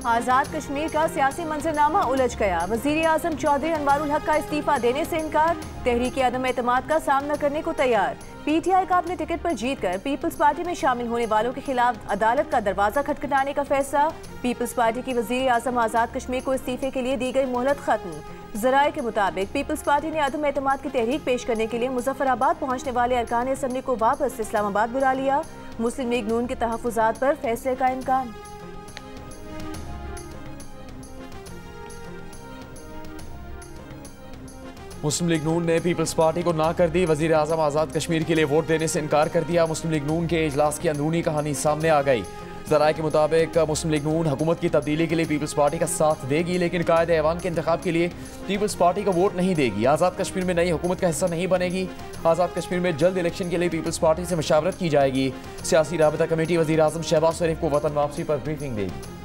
आज़ाद कश्मीर का सियासी मंजरनामा उलझ गया। वज़ीर आज़म चौधरी अनवारुल हक का इस्तीफा देने से इनकार, तहरीक अदम एतमाद का सामना करने को तैयार। पीटीआई का अपने टिकट पर जीतकर पीपल्स पार्टी में शामिल होने वालों के खिलाफ अदालत का दरवाजा खटखटाने का फैसला। पीपल्स पार्टी की वज़ीर आज़म आज़ाद कश्मीर को इस्तीफे के लिए दी गई मोहलत खत्म। ज़राए के मुताबिक पीपल्स पार्टी ने अदम एतमाद की तहरीक पेश करने के लिए मुजफ्फराबाद पहुंचने वाले अरकान असम्बली को वापस इस्लामाबाद बुला लिया। मुस्लिम लीग नून के तहफ़्फ़ुज़ात पर फैसले का इम्कान। मुस्लिम लीग नून ने पीपल्स पार्टी को ना कर दी। वज़ीर आज़म आज़ाद कश्मीर के लिए वोट देने से इनकार कर दिया। मुस्लिम लीग नून के इजलास की अंदरूनी कहानी सामने आ गई। ज़राए के मुताबिक मुस्लिम लीग नून हुकूमत की तब्दीली के लिए पीपल्स पार्टी का साथ देगी, लेकिन कायदे ऐवान के इंतखाब के लिए पीपल्स पार्टी का वोट नहीं देगी। आज़ाद कश्मीर में नई हुकूमत का हिस्सा नहीं बनेगी। आज़ाद कश्मीर में जल्द इलेक्शन के लिए पीपल्स पार्टी से मशावरत की जाएगी। सियासी राबता कमेटी वज़ीर आज़म शहबाज शरीफ को वतन वापसी पर ब्रीफिंग देगी।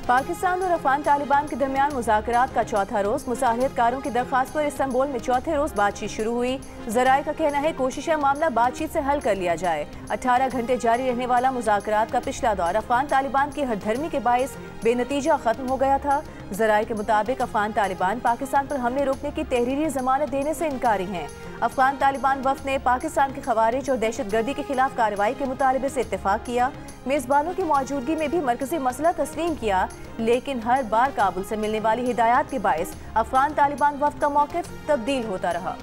पाकिस्तान और अफगान तालिबान के दरमियान मुज़ाकरात का चौथा रोज़। मुसाहरतकारों की दरख्वास्त पर इस्तांबुल में चौथे रोज़ बातचीत शुरू हुई। ज़राए का कहना है कोशिशें मामला बातचीत से हल कर लिया जाए। 18 घंटे जारी रहने वाला मुज़ाकरात का पिछला दौर अफगान तालिबान की हरधर्मी के बायस बेनतीजा खत्म हो गया था। ज़राए के मुताबिक अफगान तालिबान पाकिस्तान पर हमले रोकने की तहरीरी जमानत देने से इनकारी हैं। अफगान तालिबान वफ़द ने पाकिस्तान के खवारिज और दहशतगर्दी के खिलाफ कार्रवाई के मुतालबे से इत्तेफाक किया। मेज़बानों की मौजूदगी में भी मरकज़ी मसला तस्लीम किया, लेकिन हर बार काबुल से मिलने वाली हिदायत के बायस अफगान तालिबान वफ़द का मौक़िफ़ तब्दील होता रहा।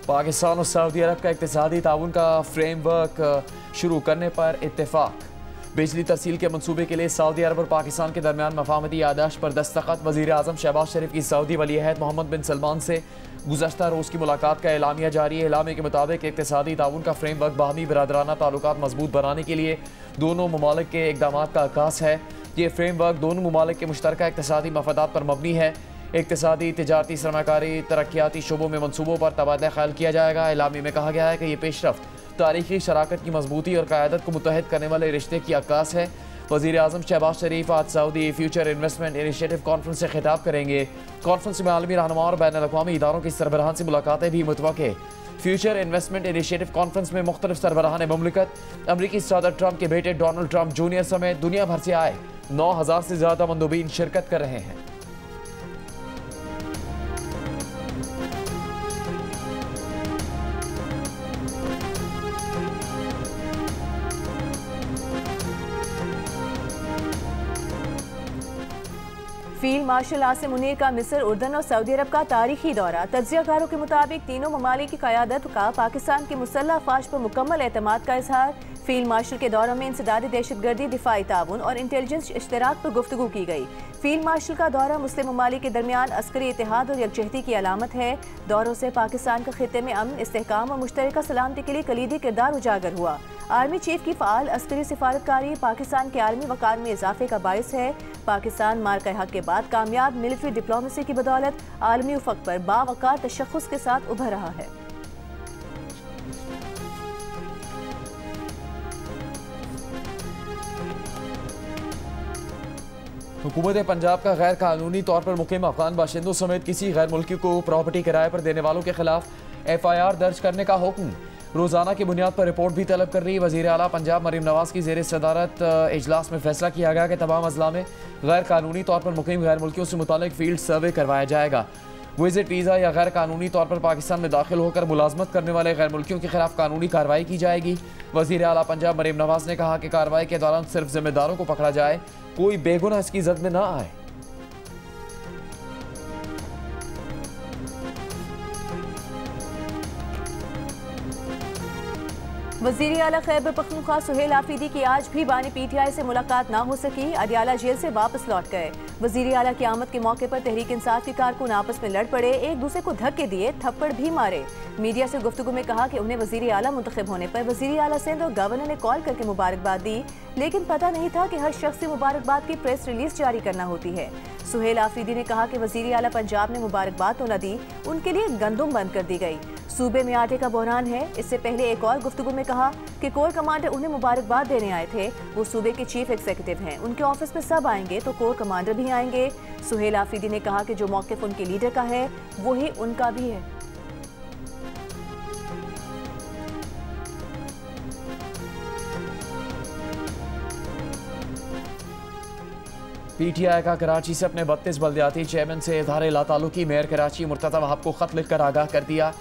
पाकिस्तान और सऊदी अरब का इक़्तिसादी ताउन का फ्रेमवर्क शुरू करने पर इत्तेफाक। बिजली तरसील के मनसूबे के लिए सऊदी अरब और पाकिस्तान के दरमियान मफाहमती यादाश्त पर दस्तखत। वज़ीर आज़म शहबाज शरीफ की सऊदी वली अहद मोहम्मद बिन सलमान से गुज़श्ता रोज़ की मुलाकात का एलामिया जारी है। एलामिया के मुताबिक इक़्तिसादी ताउन का फ्रेमवर्क बाहमी बिरादराना ताल्लुकात मजबूत बनाने के लिए दोनों ममालिक के इक़दामात का आगाज़ है। ये फ्रेमवर्क दोनों ममालिक के मुश्तरका इक़्तिसादी मफादात पर मबनी है। इक़्तिसादी, तिजारती, सरमाकारी, तरक्याती शोबों में मनसूबों पर तबादला ख्याल किया जाएगा। एलामी में कहा गया है कि यह पेशरफ्त तारीखी शराकत की मजबूती और क़यादत को मुत्तहद करने वाले रिश्ते की अक्कास है। वज़ीर आज़म शहबाज शरीफ आज Saudi future investment initiative conference से खिताब करेंगे। कॉन्फ्रेंस में आलमी रहनुमा और बैनुल अक़वामी इदारों के सरबराहान से मुलाकातें भी मुतवक्के। फ्यूचर इन्वेस्टमेंट इनिशिएटिव कॉन्फ्रेंस में मुख्तलिफ सरबराहान मुमलिकत, अमरीकी सदर ट्रंप के बेटे डोनाल्ड ट्रंप जूनियर समेत दुनिया भर से आए 9000 से ज़्यादा मंदूबीन शिरकत कर रहे हैं। फील्ड मार्शल आसिम मुनीर का मिस्र, उर्दन और सऊदी अरब का तारीखी दौरा। तज्ज़ियाकारों के मुताबिक तीनों ममालिक की क़यादत का पाकिस्तान की मुसल्लह अफ़वाज पर मुकम्मल एतमाद का इजहार। फील्ड मार्शल के दौरे में इंसदादी दहशतगर्दी, दिफाई ताउन और इंटेलिजेंस इश्तराक पर गुफ्तगू की गई। फील्ड मार्शल का दौरा मुस्लिम ममालिक के दरमियान अस्करी इत्तेहाद और यकजहती की अलामत है। दौरों से पाकिस्तान का खित्ते में अमन, इस्तेहकाम और मुश्तरका सलामती के लिए कलीदी किरदार उजागर हुआ। आर्मी चीफ की फ़ाल अस्करी सिफारतकारी पाकिस्तान के आर्मी वक़ार में इजाफे का बायस है। पाकिस्तान मार्का हक के बाद कामयाब मिलिट्री डिप्लोमेसी की बदौलत आलमी उफ़क़ पर बावक़ार तशख़्ख़ुस के साथ उभर रहा है। हुकूमत पंजाब का गैर कानूनी तौर पर मुक़ीम अफ़गान बाशिंदों समेत किसी गैर मुल्की को प्रॉपर्टी किराए पर देने वालों के खिलाफ FIR दर्ज करने का हुक्म। रोज़ाना की बुनियाद पर रिपोर्ट भी तलब कर रही। वज़ीर आला पंजाब मरीम नवाज़ की ज़ेर सदारत इजलास में फैसला किया गया कि तमाम अजला में गैर कानूनी तौर पर मुक़ीम गैर मुल्कियों से मुतालिक फील्ड सर्वे करवाया जाएगा। विजिट वीज़ा या गैर कानूनी तौर पर पाकिस्तान में दाखिल होकर मुलाजमत करने वाले गैर मुल्कियों के खिलाफ कानूनी कार्रवाई की जाएगी। वज़ीर आला पंजाब मरीम नवाज़ ने कहा कि कार्रवाई के दौरान सिर्फ जिम्मेदारों को पकड़ा जाए, कोई बेगुनाह इसकी जद में ना आए। वज़ीर आला खैबर पख्तूनख्वा सुहेल आफरीदी की आज भी बानी PTI से मुलाकात ना हो सकी। अडियाला जेल से वापस लौट गए। वज़ीर आला की आमद के मौके पर तहरीक इंसाफ के कारकुन आपस में लड़ पड़े, एक दूसरे को धक्के दिए, थप्पड़ भी मारे। मीडिया से गुफ्तगू में कहा कि उन्हें वज़ीर आला मुंतखब होने पर वज़ीर आला सिंध और गवर्नर ने कॉल करके मुबारकबाद दी, लेकिन पता नहीं था कि हर शख्स से मुबारकबाद की प्रेस रिलीज जारी करना होती है। सुहेल आफरीदी ने कहा कि वज़ीर आला पंजाब ने मुबारकबाद तो न दी, उनके लिए गंदुम बंद कर दी गई। सूबे में आटे का बहरान है। इससे पहले एक और गुफ्तगू में कहा कि कोर कमांडर उन्हें मुबारकबाद देने आए थे। वो सूबे के चीफ एग्जीक्यूटिव हैं, उनके ऑफिस में सब आएंगे तो कोर कमांडर भी आएंगे। सुहेल आफरीदी ने कहा कि जो मौक़िफ़ उनके लीडर का है वही उनका भी है। PTI का कराची से अपने 32 बल्दियाती चेयरमैन से इज़हार लाताल्लुकी मेयर कराची मुर्तज़ा वहाब को ख़त लिखकर आगाह कर दिया।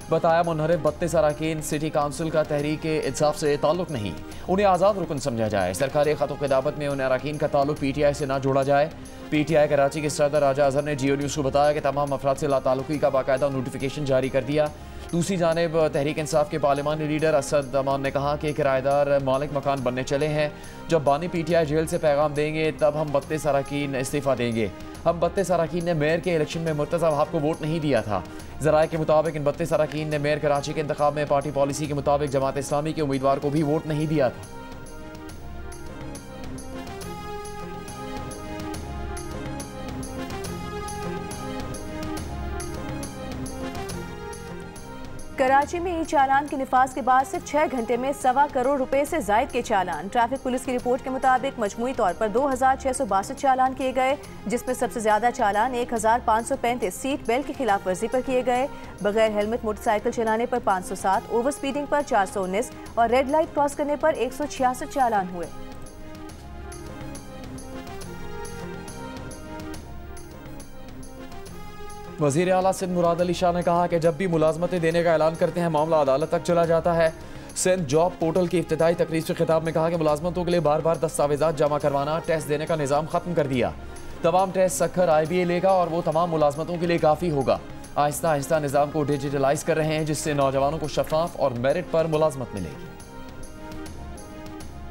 बताया मुनहरिफ 32 अरकान सिटी काउंसिल का तहरीक इंसाफ से ताल्लुक़ नहीं, उन्हें आज़ाद रुकन समझा जाए। सरकारी ख़तों की दावत में उन अरकान का ताल्लुक़ PTI से ना जोड़ा जाए। PTI कराची के सदर राजा अजहर ने जियो न्यूज़ को बताया कि तमाम अफराद से लाताल्लुकी का बाकायदा नोटिफिकेशन जारी कर दिया। दूसरी जानिब तहरीक इंसाफ के पार्लिमानी लीडर असद अमान ने कहा कि किराएदार मालिक मकान बनने चले हैं। जब बानी PTI जेल से पैगाम देंगे तब हम 32 अरकान इस्तीफ़ा देंगे। हम 32 अरकान ने मेयर के इलेक्शन में मुर्तज़ा वहाब को वोट नहीं दिया था। ज़राए के मुताबिक इन 32 अरकान ने मेयर कराची के इंतखाब में पार्टी पॉलिसी के मुताबिक जमात इस्लामी के उम्मीदवार को भी वोट नहीं दिया था। कराची में ई चालान के निफाज के बाद सिर्फ 6 घंटे में 1.25 करोड़ रुपए से जायद के चालान। ट्रैफिक पुलिस की रिपोर्ट के मुताबिक मजमूई तौर पर 2662 चालान किए गए, जिसमें सबसे ज्यादा चालान 1535 सीट बेल्ट की खिलाफ वर्जी पर किए गए। बगैर हेलमेट मोटरसाइकिल चलाने पर 507, ओवर स्पीडिंग पर 419 और रेड लाइट क्रॉस करने पर 166 चालान हुए। वज़ीर आला सिंध मुराद अली शाह ने कहा कि जब भी मुलाजमतें देने का ऐलान करते हैं मामला अदालत तक चला जाता है। सिंध जॉब पोर्टल की इफ्तिताई तकरीब से खिताब में कहा कि मुलाजमतों के लिए बार बार दस्तावेजात जमा करवाना, टेस्ट देने का निज़ाम ख़त्म कर दिया। तमाम टेस्ट सखर IBA लेगा और वो तमाम मुलाजमतों के लिए काफ़ी होगा। आहिस्ता आहिस्ता निज़ाम को डिजिटलाइज कर रहे हैं, जिससे नौजवानों को शफाफ और मेरिट पर मुलाजमत मिलेगी।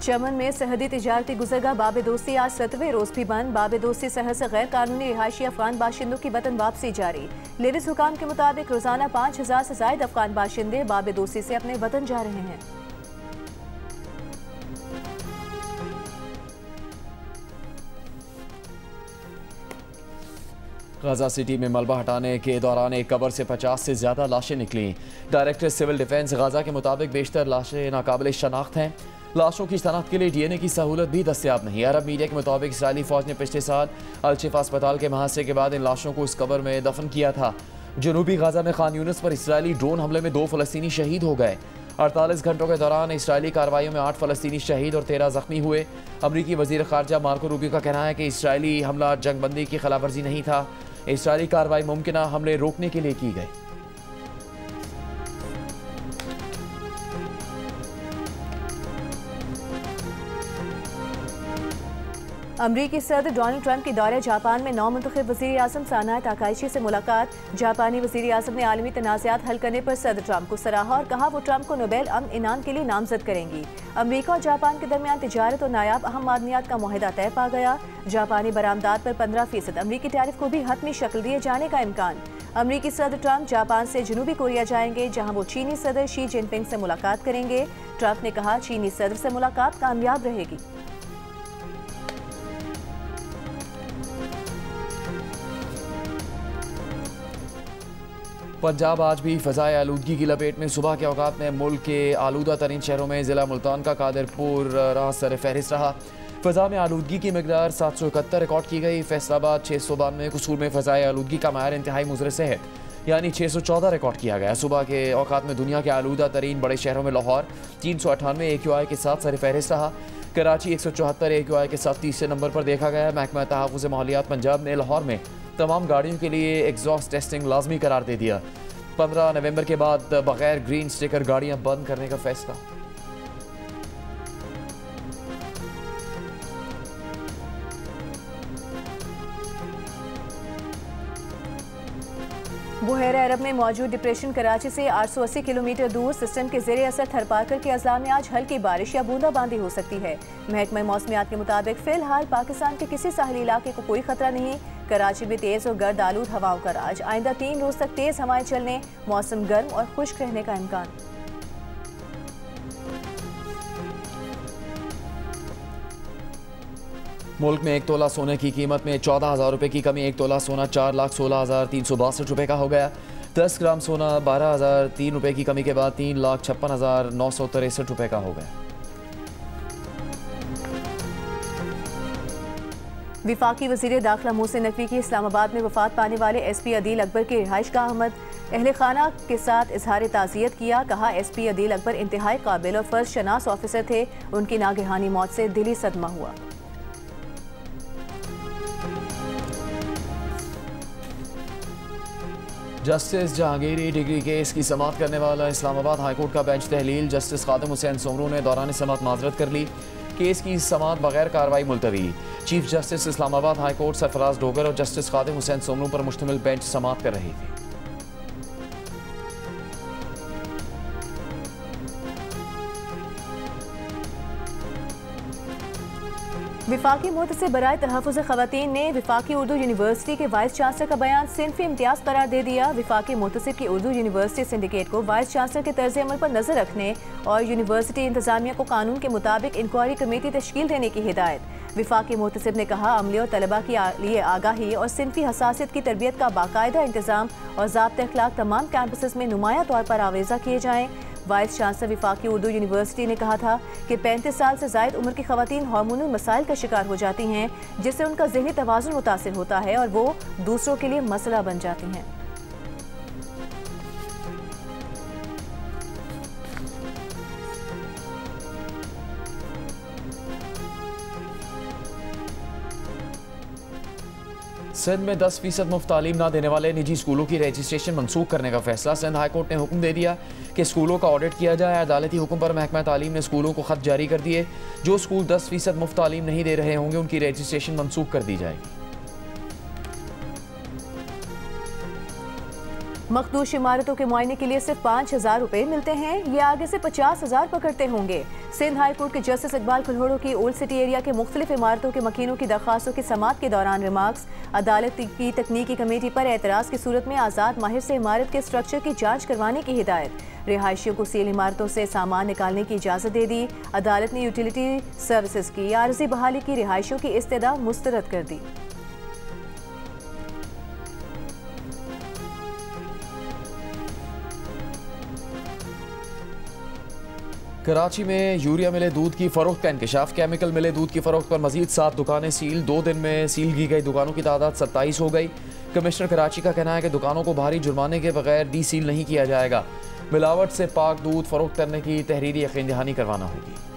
चमन में सरहदी तिजारती गुजरगाह बाब दोस्ती आज 7वें रोज भी बंद। बाब दोस्ती शहर से गैर कानूनी रिहायशी अफगान बाशिंदों की वतन वापसी जारी। लेविस हुकाम के मुताबिक रोजाना 5000 से ज्यादा अफगान बाशिंदे बाब दोस्ती से अपने वतन जा रहे हैं। गाजा सिटी में मलबा हटाने के दौरान एक कब्र से 50 से ज्यादा लाशें निकली। डायरेक्टर सिविल डिफेंस गाजा के मुताबिक बेशतर लाशें नाकाबिल शनाख्त हैं। लाशों की शनाख्त के लिए DNA की सहूलत भी दस्तियाब नहीं। अरब मीडिया के मुताबिक इसराइली फौज ने पिछले साल अल-शिफा अस्पताल के मुहासे के बाद इन लाशों को इस कब्र में दफन किया था। जनूबी गाजा में खान यूनिस पर इसराइली ड्रोन हमले में 2 फ़लस्तीनी शहीद हो गए। 48 घंटों के दौरान इसराइली कार्रवाइयों में 8 फ़लस्तीनी शहीद और 13 जख्मी हुए। अमरीकी वज़ीर ख़ारजा मार्को रूबियो का कहना है कि इसराइली हमला जंगबंदी की खिलाफवर्जी नहीं था। इसराइली कार्रवाई मुमकिन हमले रोकने के लिए की गई। अमरीकी सदर डोनाल्ड ट्रंप की दौरे जापान में नौमुंतखब वज़ीर आज़म साना ताकाइशी से मुलाकात। जापानी वज़ीर आज़म ने आलमी तनाज़ात हल करने पर सदर ट्रंप को सराहा और कहा वो ट्रंप को नोबेल अमन इनाम के लिए नामजद करेंगी। अमरीका और जापान के दरमियान तिजारत और नायाब अहम मादनियात का मुआहदा तय पा गया। जापानी बरामदात पर 15% अमरीकी टैरिफ को भी हतमी शक्ल दिए जाने का इम्कान। अमरीकी सदर ट्रंप जापान से जनूबी कोरिया जाएंगे, जहाँ वो चीनी सदर शी जिनपिंग से मुलाकात करेंगे। ट्रंप ने कहा चीनी सदर से मुलाकात कामयाब रहेगी। पंजाब आज भी फ़ज़ाए आलूदगी की लपेट में। सुबह के औकात में मुल्क के आलूदा तरीन शहरों में ज़िला मुल्तान का कादरपुर राह सर फहरिस्त रहा। फ़ज़ा में आलूदगी की मकदार 771 रिकॉर्ड की गई। फैसलाबाद 692, कसूर में फ़ज़ाए आलूदगी का मायार इंतहाई मुज़र से है, यानी 614 रिकॉर्ड किया गया। सुबह के औकात में दुनिया के आलूदा तरीन बड़े शहरों में लाहौर 398 AQI के साथ सर फहरिस्त रहा। कराची 174 AQI के साथ तीसरे नंबर पर देखा गया। महकमा तहफ़्फ़ुज़ माहौलियात पंजाब ने लाहौर में तमाम गाड़ियों के लिए एग्जॉस्ट टेस्टिंग लाजमी करार दे दिया। 15 नवंबर के बाद बगैर ग्रीन स्टिकर गाड़ियां बंद करने का फैसला। बुहेरा अरब में मौजूद डिप्रेशन कराची से 880 किलोमीटर दूर सिस्टम के ज़ेरे असर थरपारकर के अजला में आज हल्की बारिश या बूंदाबांदी हो सकती है। महकमा मौसमियात के मुताबिक फिलहाल पाकिस्तान के किसी साहली इलाके को कोई खतरा नहीं। कराची में तेज़ और गर्द आलूद हवाओं का राज। आइंदा 3 रोज तक तेज़ हवाएं चलने, मौसम गर्म और खुश्क रहने का इम्कान। मुल्क में 1 तोला सोने की कीमत में 14,000 रुपये की कमी। 1 तोला सोना 4,16,362 रुपये का हो गया। 10 ग्राम सोना 12,003 रुपये की कमी के बाद 3,56,963 रुपये का हो गया। विफाकी वज़ीर दाखिला मोहसिन नकवी की इस्लामाबाद में वफात पाने वाले SP अदील अकबर की रिहाइशगाह अहमद अहले खाना के साथ इजहार ताज़ियत किया। कहा SP अदील अकबर इंतहाई काबिल और फ़र्ज शनास ऑफिसर थे, उनकी नागहानी मौत से दिली सदमा हुआ। जस्टिस जहांगीरी डिग्री केस की समाअत करने वाला इस्लामाबाद हाईकोर्ट का बेंच तहलील। जस्टिस खादिम हुसैन सोमरू ने दौरान समाअत माजरत कर ली। केस की समाअत बगैर कार्रवाई मुलतवी। Chief justice Islamabad high court Sarfaraz Dogar और जस्टिस खादिम हुसैन सोमरू पर मुश्तमिल बेंच समाअत कर रही थी। विफाकी मुहतसिब बराए तहफ़्फ़ुज़ ख़वातीन ने विफाकी उर्दू यूनिवर्सिटी के वाइस चांसलर का बयान सिनफ़ी इम्तियाज़ करार दे दिया। विफाकी मुहतसिब की उर्दू यूनिवर्सिटी सिंडिकेट को वाइस चांसलर के तर्ज़ अमल पर नज़र रखने और यूनिवर्सिटी इंतज़ामिया को कानून के मुताबिक इंक्वायरी कमेटी तश्कील देने की हिदायत। विफाकी मुहतसिब ने कहा, अमले और तलबा के लिए आगाही और सिनफ़ी हसासियत की तरबियत का बाकायदा इंतज़ाम और ज़ाब्ते अखलाक तमाम कैंपसेस में नुमाया तौर पर आवेज़ा किए जाएँ। वाइस चांसलर विफाकी उर्दू यूनिवर्सिटी ने कहा था कि 35 साल से ज़ायद उम्र की ख़वातीन हार्मोनल मसाइल का शिकार हो जाती हैं, जिससे उनका ज़हनी तवाज़ुन मुतासिर होता है और वो दूसरों के लिए मसला बन जाती हैं। सिंध में 10% मुफ्त तालीम ना देने वाले निजी स्कूलों की रजिस्ट्रेशन मनसूख करने का फैसला। सिंध हाई कोर्ट ने हुक्म दे दिया कि स्कूलों का ऑडिट किया जाए। अदालती हुक्म पर महकमा तालीम ने स्कूलों को खत जारी कर दिए। जो स्कूल 10% मुफ्त तालीम नहीं दे रहे होंगे उनकी रजिस्ट्रेशन मनसूख कर दी जाएगी। मखदूश इमारतों के मुआयने के लिए सिर्फ 5,000 रुपये मिलते हैं, ये आगे से 50,000 पकड़ते होंगे। सिंध हाई कोर्ट के जस्टिस इकबाल कुल्होड़ो की ओल्ड सिटी एरिया के मुख्तलिफ इमारतों के मकीनों की दरख्वास्तों की समाअत के दौरान रिमार्क्स। अदालत की तकनीकी कमेटी पर एतराज़ की सूरत में आज़ाद माहिर से इमारत के स्ट्रक्चर की जाँच करवाने की हिदायत। रिहायशियों को सील इमारतों से सामान निकालने की इजाज़त दे दी। अदालत ने यूटिलिटी सर्विसेज की आर्जी बहाली की रिहायशियों की इस्तदा मुस्तरद कर दी। कराची में यूरिया मिले दूध की फरोख्त का इंकशाफ। केमिकल मिले दूध की फरोख्त पर मजीद 7 दुकानें सील। 2 दिन में सील की गई दुकानों की तादाद 27 हो गई। कमिश्नर कराची का कहना है कि दुकानों को भारी जुर्माने के बगैर डी सील नहीं किया जाएगा। मिलावट से पाक दूध फरोख्त करने की तहरीरी यकीन दहानी करवाना होगी।